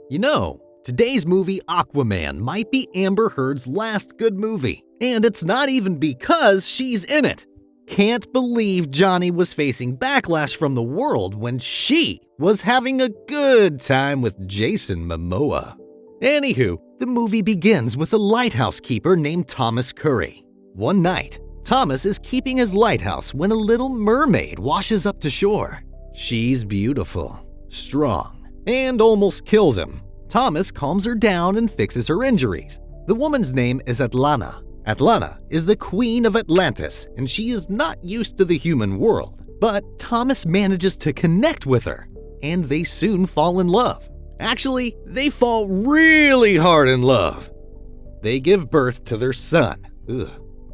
You know, today's movie Aquaman might be Amber Heard's last good movie, and it's not even because she's in it. Can't believe Johnny was facing backlash from the world when she was having a good time with Jason Momoa. Anywho, the movie begins with a lighthouse keeper named Thomas Curry. One night, Thomas is keeping his lighthouse when a little mermaid washes up to shore. She's beautiful, strong, and almost kills him. Thomas calms her down and fixes her injuries. The woman's name is Atlanta. Atlanta is the queen of Atlantis, and she is not used to the human world. But Thomas manages to connect with her, and they soon fall in love. Actually, they fall really hard in love. They give birth to their son,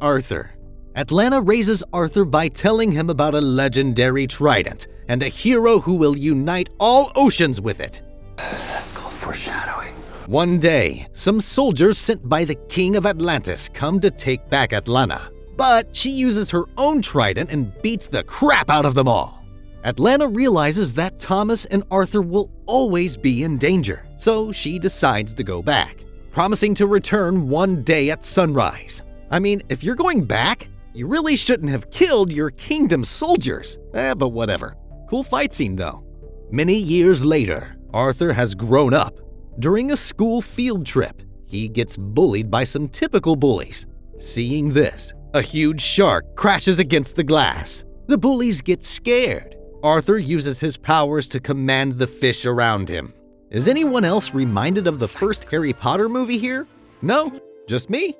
Arthur. Atlanta raises Arthur by telling him about a legendary trident and a hero who will unite all oceans with it. That's called foreshadowing. One day, some soldiers sent by the king of Atlantis come to take back Atlanta, but she uses her own trident and beats the crap out of them all. Atlanta realizes that Thomas and Arthur will always be in danger, so she decides to go back, promising to return one day at sunrise. I mean, if you're going back, you really shouldn't have killed your kingdom's soldiers. But whatever. Cool fight scene though. Many years later, Arthur has grown up. During a school field trip, he gets bullied by some typical bullies. Seeing this, a huge shark crashes against the glass. The bullies get scared. Arthur uses his powers to command the fish around him. Is anyone else reminded of the first Harry Potter movie here? No? Just me?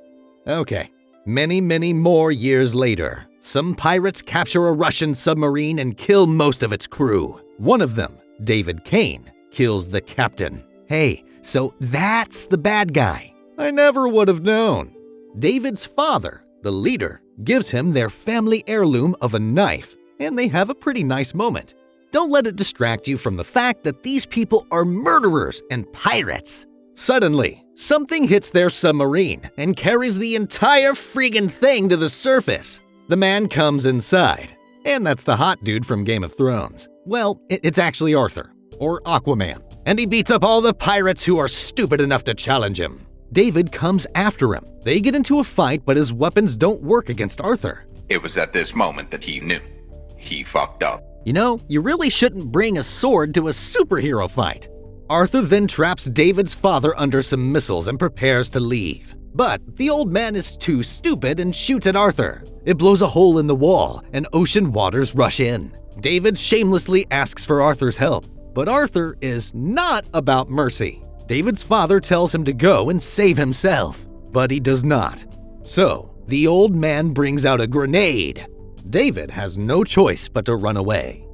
Okay. Many more years later, some pirates capture a Russian submarine and kill most of its crew. One of them, David Kane, kills the captain. Hey, so that's the bad guy. I never would have known. David's father, the leader, gives him their family heirloom of a knife, and they have a pretty nice moment. Don't let it distract you from the fact that these people are murderers and pirates. Suddenly, something hits their submarine and carries the entire friggin' thing to the surface. The man comes inside, and that's the hot dude from Game of Thrones. Well, it's actually Arthur, or Aquaman, and he beats up all the pirates who are stupid enough to challenge him. David comes after him. They get into a fight, but his weapons don't work against Arthur. It was at this moment that he knew. He fucked up. You know, you really shouldn't bring a sword to a superhero fight. Arthur then traps David's father under some missiles and prepares to leave. But the old man is too stupid and shoots at Arthur. It blows a hole in the wall, and ocean waters rush in. David shamelessly asks for Arthur's help, but Arthur is not about mercy. David's father tells him to go and save himself, but he does not. So, the old man brings out a grenade. David has no choice but to run away.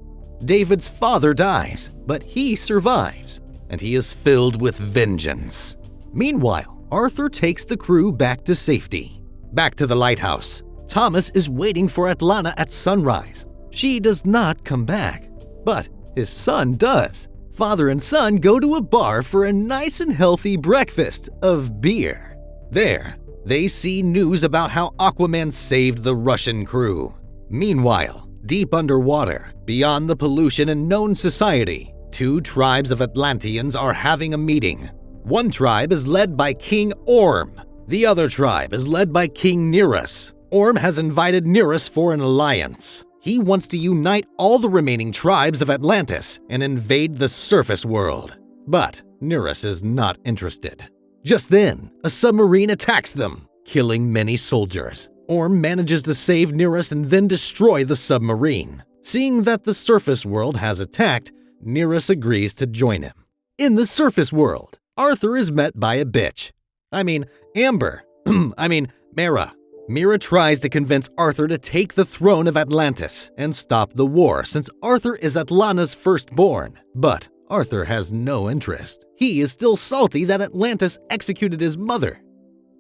David's father dies, but he survives, and he is filled with vengeance. Meanwhile, Arthur takes the crew back to safety. Back to the lighthouse. Thomas is waiting for Atlanta at sunrise. She does not come back, but his son does. Father and son go to a bar for a nice and healthy breakfast of beer. There, they see news about how Aquaman saved the Russian crew. Meanwhile, deep underwater, beyond the pollution and known society, two tribes of Atlanteans are having a meeting. One tribe is led by King Orm. The other tribe is led by King Nereus. Orm has invited Nereus for an alliance. He wants to unite all the remaining tribes of Atlantis and invade the surface world. But Nereus is not interested. Just then, a submarine attacks them, killing many soldiers. Orm manages to save Nereus and then destroy the submarine. Seeing that the surface world has attacked, Nereus agrees to join him. In the surface world, Arthur is met by a bitch. Mera. Mera tries to convince Arthur to take the throne of Atlantis and stop the war since Arthur is Atlanta's firstborn. But Arthur has no interest. He is still salty that Atlantis executed his mother.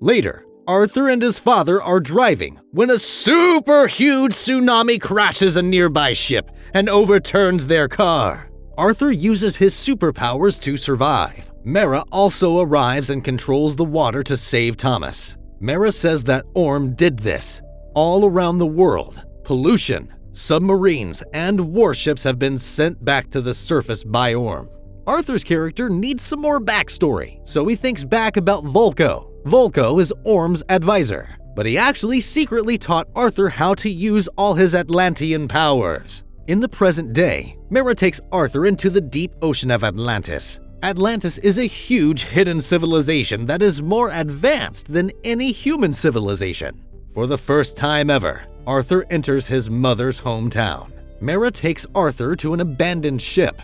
Later, Arthur and his father are driving when a super huge tsunami crashes a nearby ship and overturns their car. Arthur uses his superpowers to survive. Mera also arrives and controls the water to save Thomas. Mera says that Orm did this. All around the world, pollution, submarines, and warships have been sent back to the surface by Orm. Arthur's character needs some more backstory, so he thinks back about Volko. Volko is Orm's advisor, but he actually secretly taught Arthur how to use all his Atlantean powers. In the present day, Mera takes Arthur into the deep ocean of Atlantis. Atlantis is a huge hidden civilization that is more advanced than any human civilization. For the first time ever, Arthur enters his mother's hometown. Mera takes Arthur to an abandoned ship.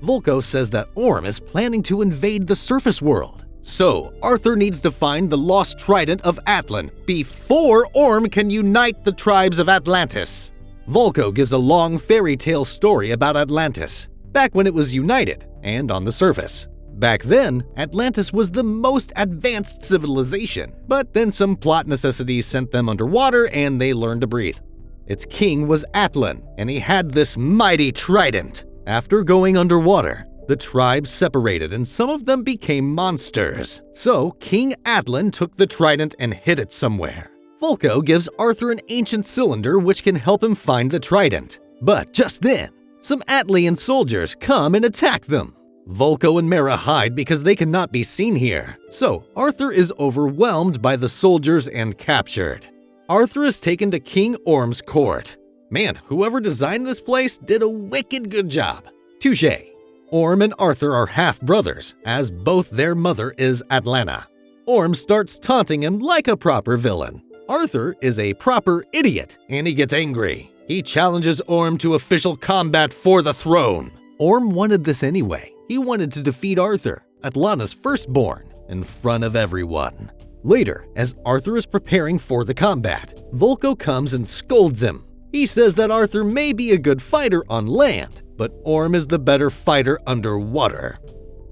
Volko says that Orm is planning to invade the surface world. So, Arthur needs to find the lost trident of Atlan before Orm can unite the tribes of Atlantis. Volko gives a long fairy tale story about Atlantis, back when it was united and on the surface. Back then, Atlantis was the most advanced civilization, but then some plot necessities sent them underwater and they learned to breathe. Its king was Atlan, and he had this mighty trident. After going underwater, the tribes separated and some of them became monsters. So King Atlan took the trident and hid it somewhere. Volko gives Arthur an ancient cylinder which can help him find the trident. But just then, some Atlantean soldiers come and attack them. Volko and Mera hide because they cannot be seen here. So Arthur is overwhelmed by the soldiers and captured. Arthur is taken to King Orm's court. Man, whoever designed this place did a wicked good job. Touché. Orm and Arthur are half-brothers, as both their mother is Atlanta. Orm starts taunting him like a proper villain. Arthur is a proper idiot, and he gets angry. He challenges Orm to official combat for the throne. Orm wanted this anyway. He wanted to defeat Arthur, Atlanta's firstborn, in front of everyone. Later, as Arthur is preparing for the combat, Volko comes and scolds him. He says that Arthur may be a good fighter on land, but Orm is the better fighter underwater.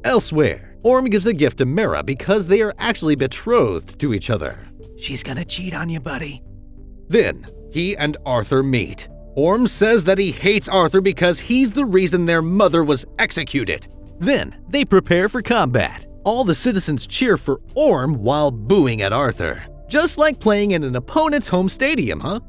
Elsewhere, Orm gives a gift to Mera because they are actually betrothed to each other. She's gonna cheat on you, buddy. Then, he and Arthur meet. Orm says that he hates Arthur because he's the reason their mother was executed. Then, they prepare for combat. All the citizens cheer for Orm while booing at Arthur. Just like playing in an opponent's home stadium, huh?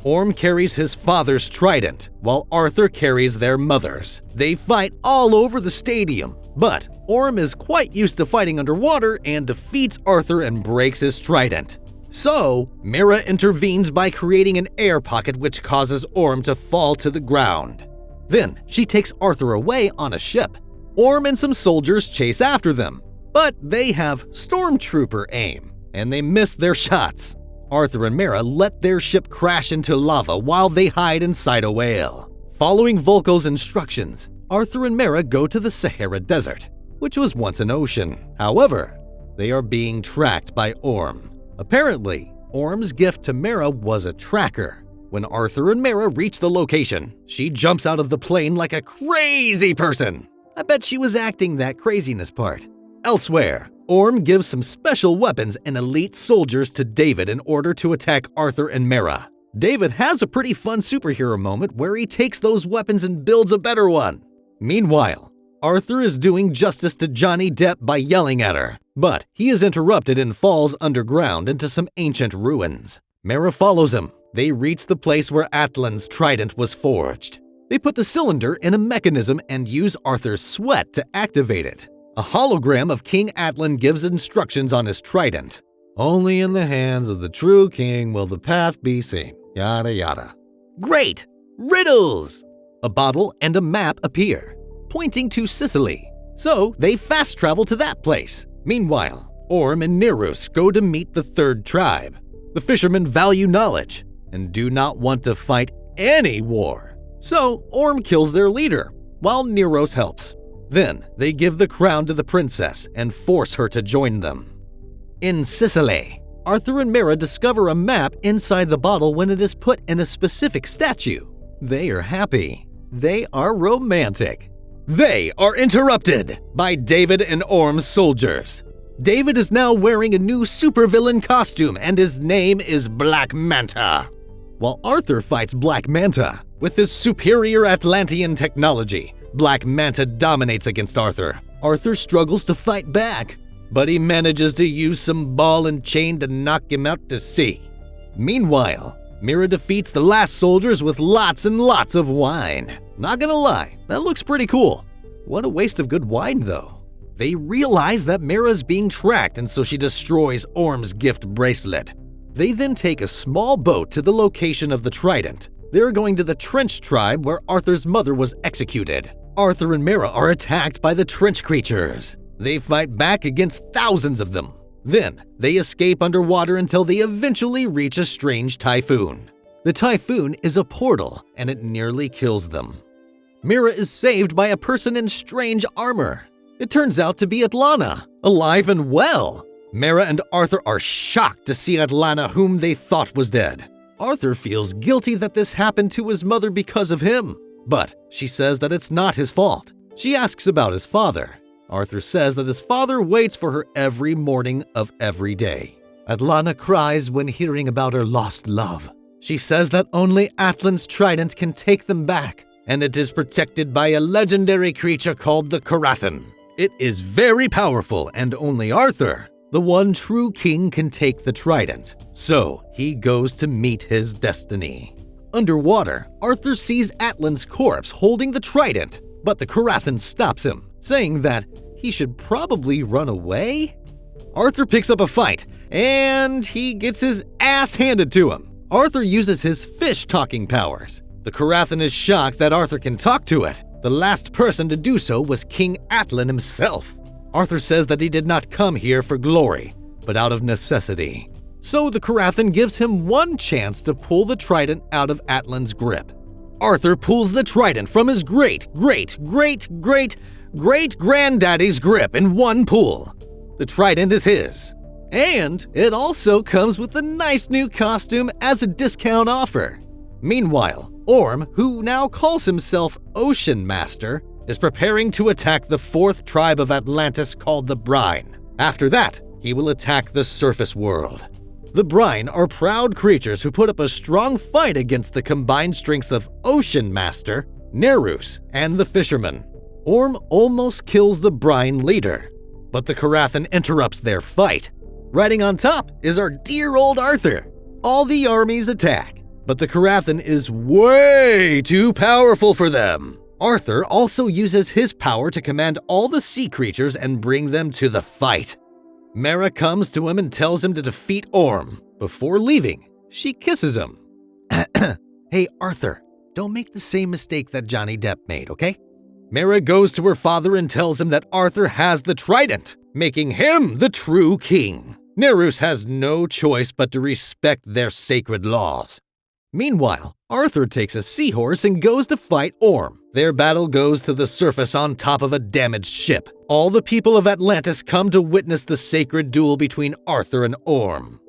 Orm carries his father's trident, while Arthur carries their mother's. They fight all over the stadium, but Orm is quite used to fighting underwater and defeats Arthur and breaks his trident. So, Mera intervenes by creating an air pocket which causes Orm to fall to the ground. Then, she takes Arthur away on a ship. Orm and some soldiers chase after them, but they have stormtrooper aim, and they miss their shots. Arthur and Mera let their ship crash into lava while they hide inside a whale. Following Volko's instructions, Arthur and Mera go to the Sahara Desert, which was once an ocean. However, they are being tracked by Orm. Apparently, Orm's gift to Mera was a tracker. When Arthur and Mera reach the location, she jumps out of the plane like a crazy person. I bet she was acting that craziness part. Elsewhere, Orm gives some special weapons and elite soldiers to David in order to attack Arthur and Mera. David has a pretty fun superhero moment where he takes those weapons and builds a better one. Meanwhile, Arthur is doing justice to Johnny Depp by yelling at her, but he is interrupted and falls underground into some ancient ruins. Mera follows him. They reach the place where Atlan's trident was forged. They put the cylinder in a mechanism and use Arthur's sweat to activate it. A hologram of King Atlan gives instructions on his trident. Only in the hands of the true king will the path be seen. Yada yada. Great! Riddles! A bottle and a map appear, pointing to Sicily. So they fast travel to that place. Meanwhile, Orm and Nerus go to meet the third tribe. The fishermen value knowledge and do not want to fight any war. So Orm kills their leader, while Neros helps. Then, they give the crown to the princess and force her to join them. In Sicily, Arthur and Mera discover a map inside the bottle when it is put in a specific statue. They are happy. They are romantic. They are interrupted by David and Orm's soldiers. David is now wearing a new supervillain costume and his name is Black Manta. While Arthur fights Black Manta with his superior Atlantean technology, Black Manta dominates against Arthur. Arthur struggles to fight back, but he manages to use some ball and chain to knock him out to sea. Meanwhile, Mera defeats the last soldiers with lots and lots of wine. Not gonna lie, that looks pretty cool. What a waste of good wine, though. They realize that Mera's being tracked, and so she destroys Orm's gift bracelet. They then take a small boat to the location of the trident. They're going to the Trench tribe where Arthur's mother was executed. Arthur and Mera are attacked by the Trench creatures. They fight back against thousands of them. Then, they escape underwater until they eventually reach a strange typhoon. The typhoon is a portal, and it nearly kills them. Mera is saved by a person in strange armor. It turns out to be Atlanta, alive and well. Mera and Arthur are shocked to see Atlanta, whom they thought was dead. Arthur feels guilty that this happened to his mother because of him, but she says that it's not his fault. She asks about his father. Arthur says that his father waits for her every morning of every day. Atlanta cries when hearing about her lost love. She says that only Atlan's trident can take them back, and it is protected by a legendary creature called the Carathan. It is very powerful, and only Arthur, the one true king, can take the trident. So he goes to meet his destiny. Underwater, Arthur sees Atlan's corpse holding the trident, but the Carathan stops him, saying that he should probably run away. Arthur picks up a fight, and he gets his ass handed to him. Arthur uses his fish-talking powers. The Carathan is shocked that Arthur can talk to it. The last person to do so was King Atlan himself. Arthur says that he did not come here for glory, but out of necessity. So the Carathan gives him one chance to pull the trident out of Atlan's grip. Arthur pulls the trident from his great-great-great-great-great-granddaddy's grip in one pull. The trident is his. And it also comes with a nice new costume as a discount offer. Meanwhile, Orm, who now calls himself Ocean Master, is preparing to attack the fourth tribe of Atlantis called the Brine. After that, he will attack the surface world. The Brine are proud creatures who put up a strong fight against the combined strengths of Ocean Master, Nerus, and the Fisherman. Orm almost kills the Brine leader, but the Carathan interrupts their fight. Riding on top is our dear old Arthur. All the armies attack, but the Carathan is way too powerful for them. Arthur also uses his power to command all the sea creatures and bring them to the fight. Mera comes to him and tells him to defeat Orm. Before leaving, she kisses him. Hey, Arthur, don't make the same mistake that Johnny Depp made, okay? Mera goes to her father and tells him that Arthur has the trident, making him the true king. Nerus has no choice but to respect their sacred laws. Meanwhile, Arthur takes a seahorse and goes to fight Orm. Their battle goes to the surface on top of a damaged ship. All the people of Atlantis come to witness the sacred duel between Arthur and Orm.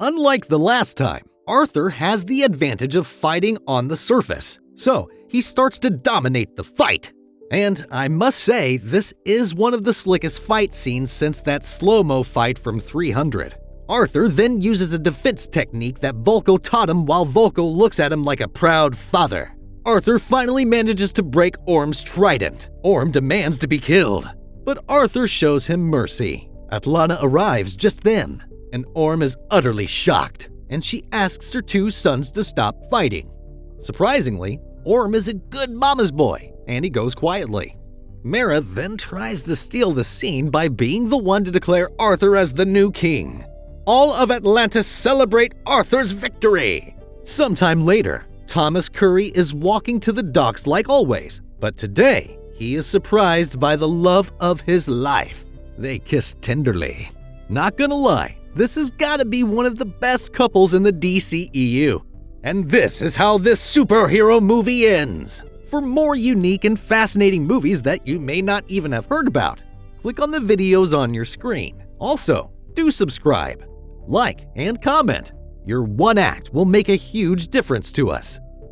Unlike the last time, Arthur has the advantage of fighting on the surface, so he starts to dominate the fight. And I must say, this is one of the slickest fight scenes since that slow-mo fight from 300. Arthur then uses a defense technique that Vulko taught him while Vulko looks at him like a proud father. Arthur finally manages to break Orm's trident. Orm demands to be killed, but Arthur shows him mercy. Atlanta arrives just then, and Orm is utterly shocked, and she asks her two sons to stop fighting. Surprisingly, Orm is a good mama's boy, and he goes quietly. Mera then tries to steal the scene by being the one to declare Arthur as the new king. All of Atlantis celebrate Arthur's victory. Sometime later, Thomas Curry is walking to the docks like always, but today he is surprised by the love of his life. They kiss tenderly. Not gonna lie, this has gotta be one of the best couples in the DCEU. And this is how this superhero movie ends. For more unique and fascinating movies that you may not even have heard about, click on the videos on your screen. Also, do subscribe, like, and comment. Your one act will make a huge difference to us.